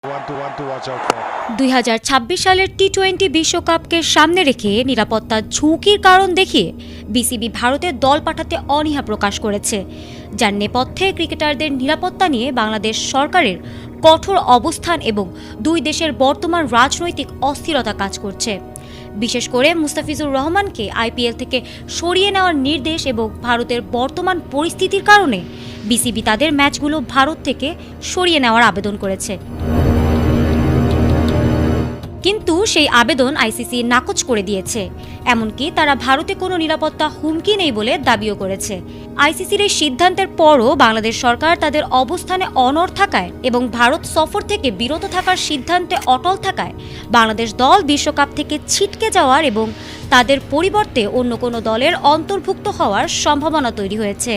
2026 সালের টি-20 বিশ্বকাপকে সামনে রেখে নিরাপত্তার ঝুঁকির কারণ দেখিয়ে বিসিবি ভারতে দল পাঠাতে অনীহা প্রকাশ করেছে, যার নেপথ্যে ক্রিকেটারদের নিরাপত্তা নিয়ে বাংলাদেশ সরকারের কঠোর অবস্থান এবং দুই দেশের বর্তমান রাজনৈতিক অস্থিরতা কাজ করছে। বিশেষ করে মুস্তাফিজুর রহমানকে আইপিএল থেকে সরিয়ে নেওয়ার নির্দেশ এবং ভারতের বর্তমান পরিস্থিতির কারণে বিসিবি তাদের ম্যাচগুলো ভারত থেকে সরিয়ে নেওয়ার আবেদন করেছে। কিন্তু সেই আবেদন আইসিসি নাকচ করে দিয়েছে। এমনকি তারা ভারতে কোনো নিরাপত্তা হুমকি নেই বলে দাবিও করেছে। আইসিসির এই সিদ্ধান্তের পরও বাংলাদেশ সরকার তাদের অবস্থানে অনড় থাকায় এবং ভারত সফর থেকে বিরত থাকার সিদ্ধান্তে অটল থাকায় বাংলাদেশ দল বিশ্বকাপ থেকে ছিটকে যাওয়ার এবং তাদের পরিবর্তে অন্য কোনো দলের অন্তর্ভুক্ত হওয়ার সম্ভাবনা তৈরি হয়েছে,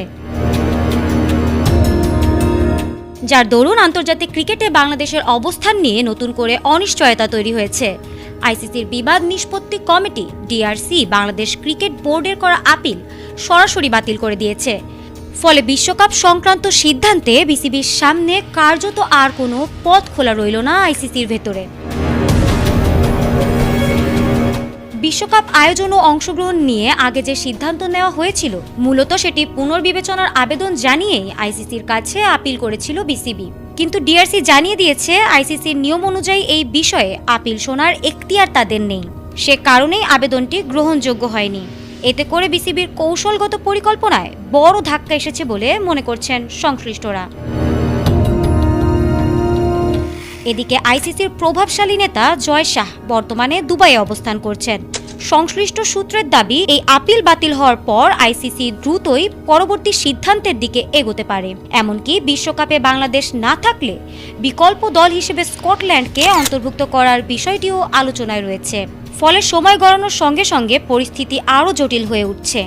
যার দরুন আন্তর্জাতিক ক্রিকেটে বাংলাদেশের অবস্থান নিয়ে নতুন করে অনিশ্চয়তা তৈরি হয়েছে। আইসিসির বিবাদ নিষ্পত্তি কমিটি ডিআরসি বাংলাদেশ ক্রিকেট বোর্ডের করা আপিল সরাসরি বাতিল করে দিয়েছে। ফলে বিশ্বকাপ সংক্রান্ত সিদ্ধান্তে বিসিবির সামনে কার্যত আর কোনো পথ খোলা রইল না আইসিসির ভেতরে। বিশ্বকাপ আয়োজন ও অংশগ্রহণ নিয়ে আগে যে সিদ্ধান্ত নেওয়া হয়েছিল, মূলত সেটি পুনর্বিবেচনার আবেদন জানিয়েই আইসিসির কাছে আপিল করেছিল বিসিবি। কিন্তু ডিআরসি জানিয়ে দিয়েছে আইসিসির নিয়ম অনুযায়ী এই বিষয়ে আপিল শোনার এখতিয়ার তাদের নেই। সে কারণেই আবেদনটি গ্রহণযোগ্য হয়নি। এতে করে বিসিবির কৌশলগত পরিকল্পনায় বড় ধাক্কা এসেছে বলে মনে করছেন সংশ্লিষ্টরা। এদিকে আইসিসির প্রভাবশালী নেতা জয় শাহ বর্তমানে দুবাইয়ে অবস্থান করছেন। সংশ্লিষ্ট সূত্রের দাবি, এই আপিল বাতিল হওয়ার পর আইসিসি দ্রুতই পরবর্তী সিদ্ধান্তের দিকে এগোতে পারে। এমনকি বিশ্বকাপে বাংলাদেশ না থাকলে বিকল্প দল হিসেবে স্কটল্যান্ডকে অন্তর্ভুক্ত করার বিষয়টিও আলোচনায় রয়েছে। ফলে সময় গড়ানোর সঙ্গে সঙ্গে পরিস্থিতি আরও জটিল হয়ে উঠছে।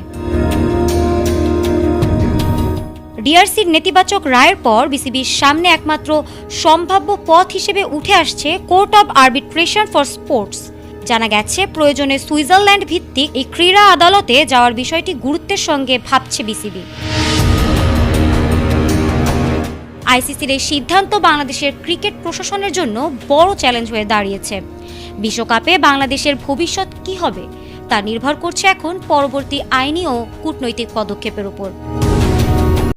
ডিআরসির নেতিবাচক রায়ের পর বিসিবির সামনে একমাত্র সম্ভাব্য পথ হিসেবে উঠে আসছে court of arbitration for sports. জানা গেছে, প্রয়োজনে সুইজারল্যান্ড ভিত্তিক এই ক্রীড়া আদালতে যাওয়ার বিষয়টি গুরুত্বের সঙ্গে ভাবছে বিসিবি। আইসিসির এই সিদ্ধান্ত বাংলাদেশের ক্রিকেট প্রশাসনের জন্য বড় চ্যালেঞ্জ হয়ে দাঁড়িয়েছে। বিশ্বকাপে বাংলাদেশের ভবিষ্যৎ কি হবে তা নির্ভর করছে এখন পরবর্তী আইনি ও কূটনৈতিক পদক্ষেপের উপর।